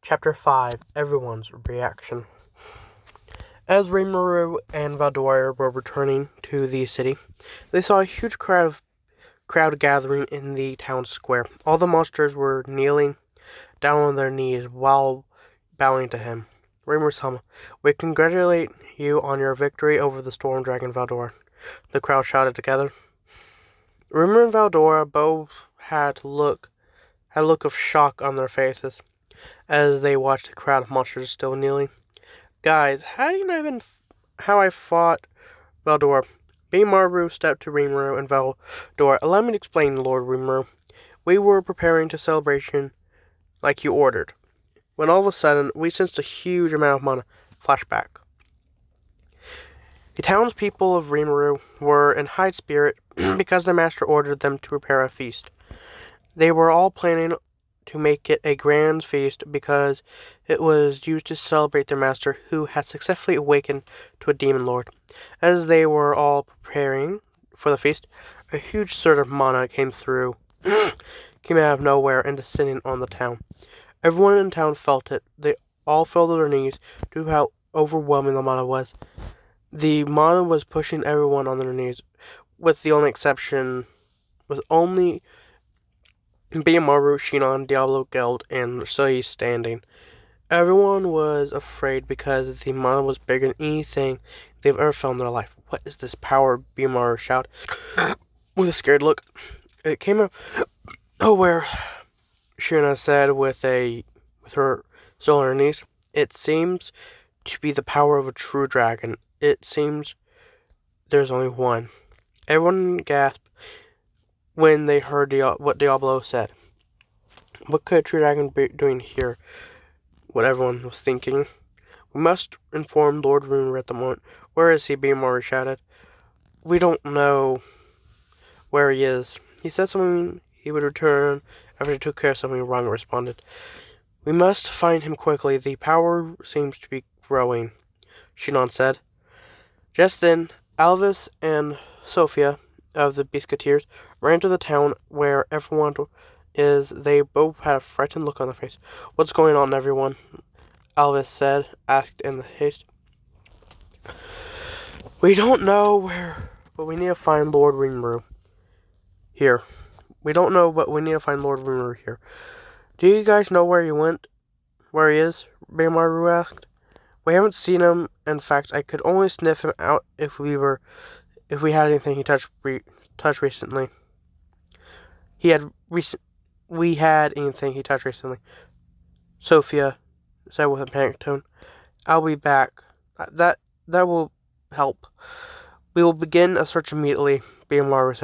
Chapter 5 Everyone's Reaction. As Rimiru and Valdora were returning to the city, they saw a huge crowd gathering in the town square. All the monsters were kneeling down on their knees while bowing to him. Rimiru-sama, we congratulate you on your victory over the storm dragon Valdora, the crowd shouted together. Rimiru and Valdora both had a look of shock on their faces as they watched the crowd of monsters still kneeling. Guys, how do you know even how I fought Valdora? Milim stepped to Rimiru and Valdora. Allow me to explain, Lord Rimiru. We were preparing to celebration like you ordered, when all of a sudden we sensed a huge amount of mana. Flashback. The townspeople of Rimiru were in high spirit because their master ordered them to prepare a feast. They were all planning to make it a grand feast because it was used to celebrate their master who had successfully awakened to a demon lord. As they were all preparing for the feast, a huge surge of mana came out of nowhere and descending on the town. Everyone in town felt it. They all fell to their knees due to how overwhelming the mana was. The mana was pushing everyone on their knees, with the only exception was only Biyamaru, Shinon, Diablo, Geld, and Sui standing. Everyone was afraid because the mana was bigger than anything they've ever felt in their life. What is this power? Biyamaru shouted with a scared look. It came out nowhere, Shinon said with her still on her knees. It seems to be the power of a true dragon. It seems there's only one. Everyone gasped when they heard what Diablo said. What could a true dragon be doing here? What everyone was thinking. We must inform Lord Rimiru at the moment. Where is he? Biyamaru shouted. We don't know where he is. He said something he would return after he took care of something wrong, responded. We must find him quickly. The power seems to be growing, Shinon said. Just then, Alvis and Sophia of the Biscuiteers ran to the town where everyone is. They both had a frightened look on their face. What's going on, everyone? Alvis said, asked in haste. We don't know where, but we need to find Lord Rimiru here. We don't know, but we need to find Lord Rimiru here. Do you guys know where he went? Where he is? Biyamaru asked. We haven't seen him. In fact, I could only sniff him out if we had anything he touched recently. We had anything he touched recently. Sophia said with a panicked tone. I'll be back. That will help. We will begin a search immediately, Biyamaru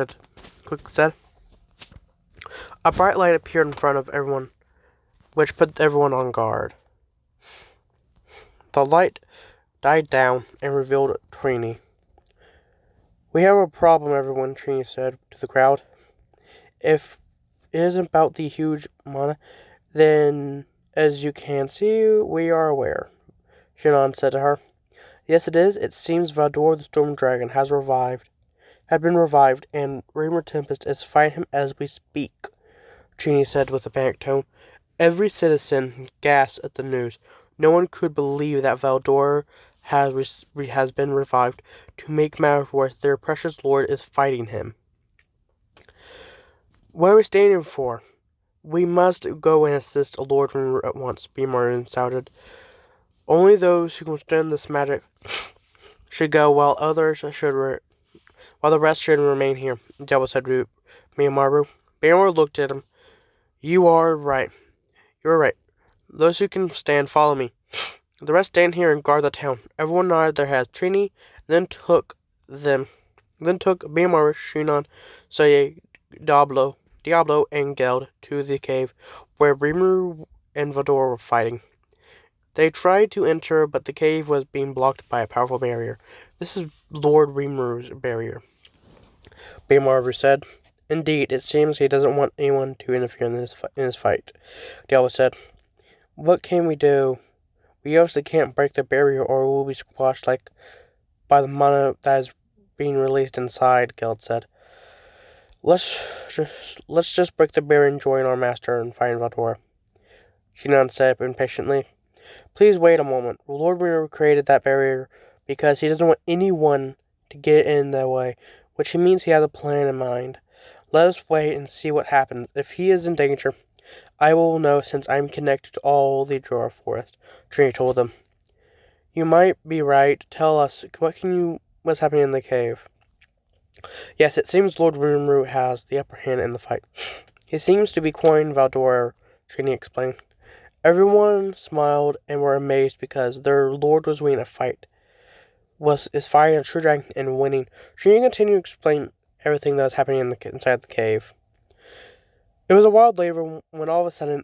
said. A bright light appeared in front of everyone, which put everyone on guard. The light died down and revealed Trini. We have a problem, everyone, Trini said to the crowd. If it isn't about the huge mana, then, as you can see, we are aware, Shinon said to her. Yes, it is. It seems Valdora the Storm Dragon had been revived, and Rimiru Tempest is fighting him as we speak, Trini said with a panicked tone. Every citizen gasped at the news. No one could believe that Valdora has been revived. To make matters worse, their precious lord is fighting him. What are we standing for? We must go and assist Lord Rimiru at once, Biyamaru shouted. Only those who can stand this magic should go, while the rest should remain here, Diablo said to Biyamaru. Biyamaru looked at him. You're right. Those who can stand, follow me. The rest stand here and guard the town. Everyone nodded their heads. Trini then took Biyamaru, Shinon, Soye, Diablo, and Geld to the cave where Rimiru and Valdora were fighting. They tried to enter, but the cave was being blocked by a powerful barrier. This is Lord Rimiru's barrier, Biyamaru said. Indeed, it seems he doesn't want anyone to interfere in his fight, Diablo said. What can we do? We obviously can't break the barrier or we'll be squashed by the mana that is being released inside, Geld said. Let's just break the barrier and join our master and find Valdora. Shinon said impatiently. Please wait a moment. Lord Rimiru created that barrier because he doesn't want anyone to get in the way, which means he has a plan in mind. Let us wait and see what happens. If he is in danger, I will know since I'm connected to all the Jura forest, Trini told them. You might be right. Tell us, what's happening in the cave? Yes, it seems Lord Rimuru has the upper hand in the fight. He seems to be coining Valdora, Trini explained. Everyone smiled and were amazed because their lord was winning a fight. Is fighting a true dragon and winning. Trini continued to explain everything that was happening inside the cave. It was a wild labor when all of a sudden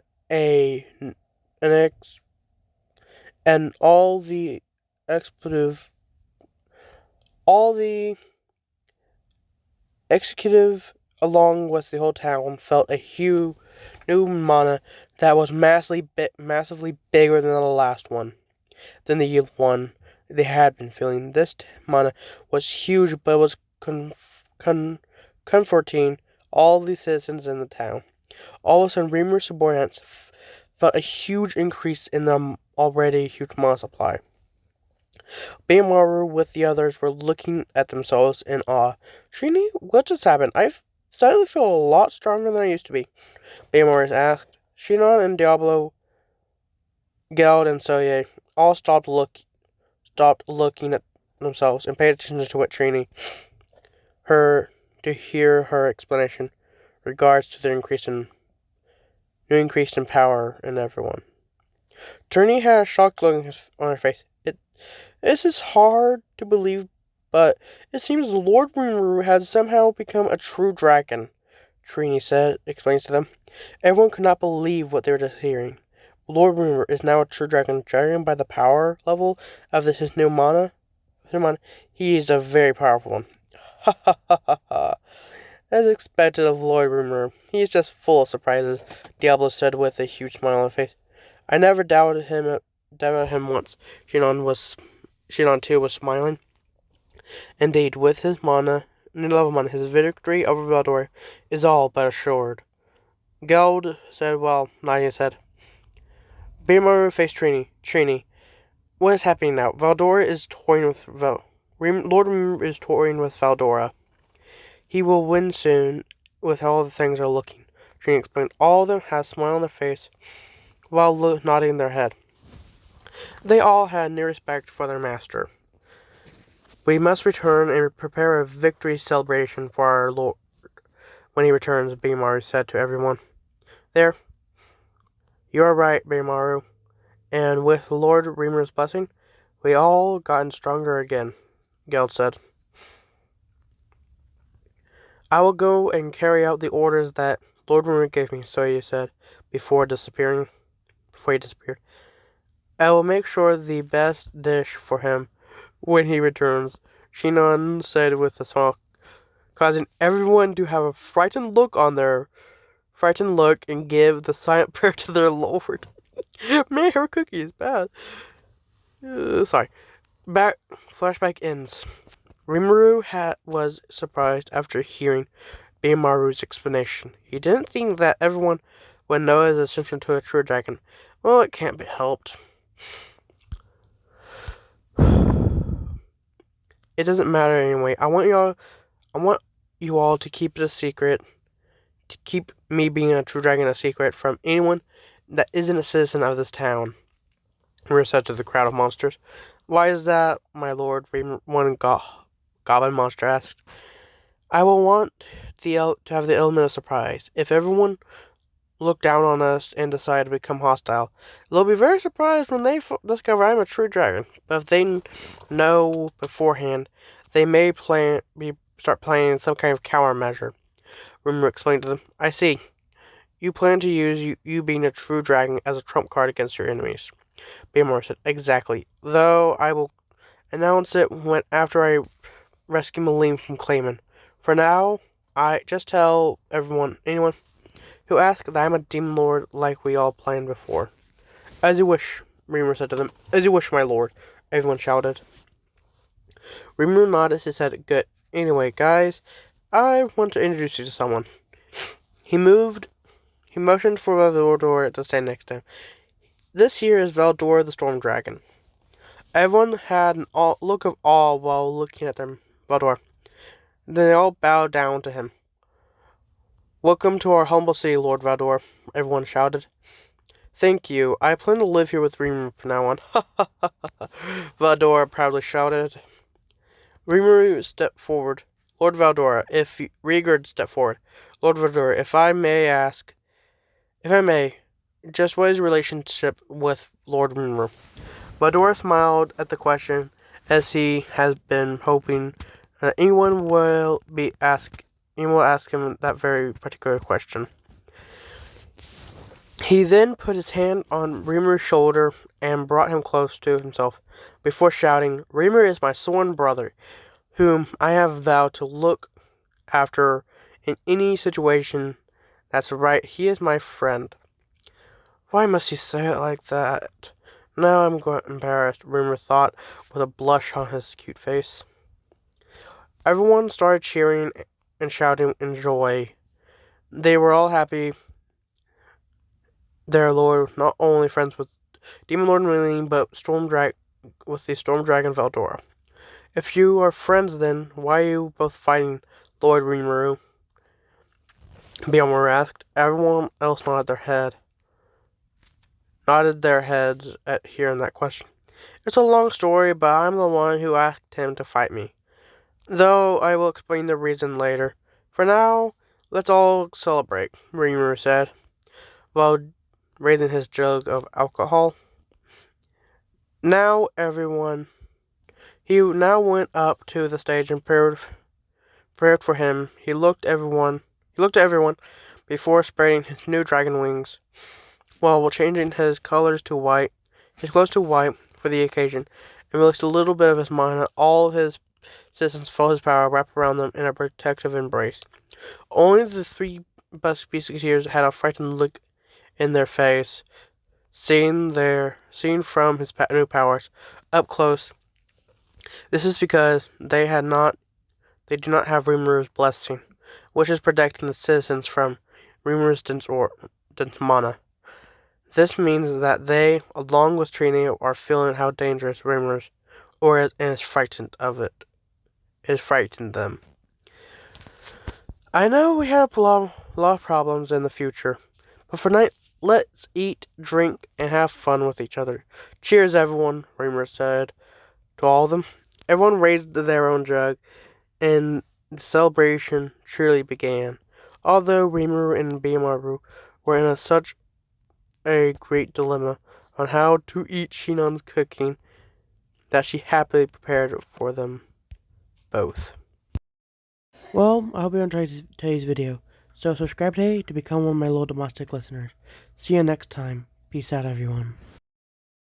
all the executive along with the whole town felt a huge new mana that was massively bigger than the last one, than the one they had been feeling. This mana was huge, but was comforting all the citizens in the town. All of a sudden, Rimiru's subordinates felt a huge increase in the already huge mana supply. Bamaru with the others were looking at themselves in awe. Trini, what just happened? I suddenly feel a lot stronger than I used to be. Bamaru asked. Shinon and Diablo, Geld, and Soye all stopped looking at themselves and paid attention to what Trini to hear her explanation regards to their new increase in power in everyone. Trini had a shocked look on her face. This is hard to believe, but it seems Lord Rimiru has somehow become a true dragon, Trini explains to them. Everyone could not believe what they were just hearing. Lord Rimiru is now a true dragon, judging by the power level of his new mana. He is a very powerful one. Ha ha ha ha ha. As expected of Lord Rimiru, he is just full of surprises, Diablo said with a huge smile on his face. I never doubted him once. Shinon too was smiling. Indeed, with his new level mana, his victory over Valdora is all but assured. Geld said while nodding his head. Bamaru faced Trini. What is happening now? Lord Rimiru is toying with Valdora. He will win soon with how all the things are looking, Trini explained. All of them had a smile on their face while nodding their head. They all had new respect for their master. We must return and prepare a victory celebration for our lord when he returns, Bamaru said to everyone. There. You are right, Bamaru. And with Lord Rimiru's blessing, we all gotten stronger again, Geld said. I will go and carry out the orders that Lord Rimiru gave me, Soye said, before he disappeared. I will make sure the best dish for him when he returns, Shinon said with a smile, causing everyone to have a frightened look and give the silent prayer to their lord. Man, her cookie is bad. Flashback ends. Rimiru was surprised after hearing Bamaru's explanation. He didn't think that everyone would know his ascension to a true dragon. Well, it can't be helped. It doesn't matter anyway. I want you all to keep it a secret. To keep me being a true dragon a secret from anyone that isn't a citizen of this town. Rimiru said to the crowd of monsters. Why is that, my lord? One goblin monster asked. I will want to have the element of surprise. If everyone look down on us and decide to become hostile, they'll be very surprised when they discover I'm a true dragon. But if they know beforehand, they may start planning some kind of countermeasure. Rimiru explained to them. I see. You plan to use you being a true dragon as a trump card against your enemies. Bamaru said. Exactly. Though I will announce it after I rescue Milim from Clayman. For now, I just tell anyone who asks that I'm a demon lord like we all planned before. As you wish, Rimiru said to them. As you wish, my lord, everyone shouted. Rimiru nodded his head. Good. Anyway, guys, I want to introduce you to someone. He motioned for the door to stand next to him. This here is Valdor the Storm Dragon. Everyone had an look of awe while looking at them, Valdor. Then they all bowed down to him. "Welcome to our humble city, Lord Valdor," everyone shouted. "Thank you. I plan to live here with Rimiru from now on." "Ha ha ha ha!" Valdor proudly shouted. Rimiru stepped forward. "Lord Valdor, if Rigurd stepped forward. Lord Valdor, if I may, just what is your relationship with Lord Rimiru?" Valdor smiled at the question, as he has been hoping that anyone will ask him that very particular question. He then put his hand on Rimiru's shoulder and brought him close to himself, before shouting, "Rimiru is my sworn brother, whom I have vowed to look after in any situation that's right. He is my friend." "Why must he say it like that? Now I'm embarrassed," Rimiru thought, with a blush on his cute face. Everyone started cheering and shouting in joy. They were all happy their lord, not only friends with Demon Lord Milim, but with the Storm Dragon Valdora. "If you are friends, then why are you both fighting, Lord Rimiru?" Beelmer asked. Everyone else nodded their heads at hearing that question. "It's a long story, but I'm the one who asked him to fight me. Though I will explain the reason later. For now, let's all celebrate," Rimiru said, while raising his jug of alcohol. He now went up to the stage and prepared for him. He looked at everyone before spreading his new dragon wings, while changing his clothes to white for the occasion, and released a little bit of his mana. All of his citizens felt his power wrap around them in a protective embrace. Only the three musketeers had a frightened look in their face, seeing from his new powers up close. This is because they do not have Rimiru's blessing, which is protecting the citizens from Rimiru's dense mana. This means that they, along with Trini, are feeling how dangerous Rimiru's and is frightened them. "I know we have a lot of problems in the future, but for tonight, let's eat, drink, and have fun with each other. Cheers, everyone," Rimiru said to all of them. Everyone raised their own jug, and the celebration truly began. Although Rimiru and Beimaru were in such a great dilemma on how to eat Shinon's cooking, that she happily prepared for them both. Well, I hope you enjoyed today's video. So subscribe today to become one of my loyal domestic listeners. See you next time. Peace out, everyone.